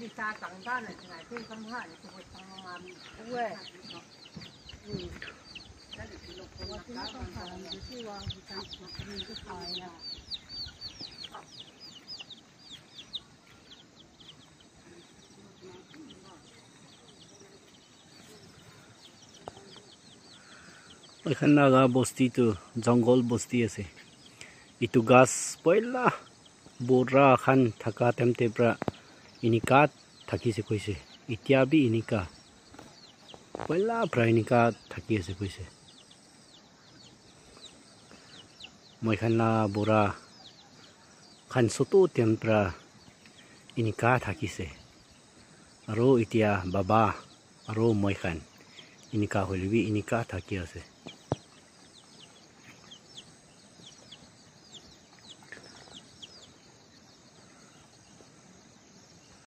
ที่ตาต่างด้านไหนที่สัมภาษณ์จะไปทำงานเว้ยแล้วที่เราต้องทำอยู่ที่ว่าการมีที่คอยนะএখানে আগা বস্তি তো জঙ্গল বস্তি আছে ইটো গাছ পয়লা বৰা খান থাকা তেমতে পৰা ইনিকা থাকিছে কৈছে এতিয়া বি ইনিকা পয়লা পৰা ইনিকা থাকি আছে কৈছে মই খানা বৰা খান সতো তেমপ্ৰা ইনিকা থাকিছে আৰু এতিয়া বাবা আৰু মই খান ইনিকা হলিবি ইনিকা থাকি আছে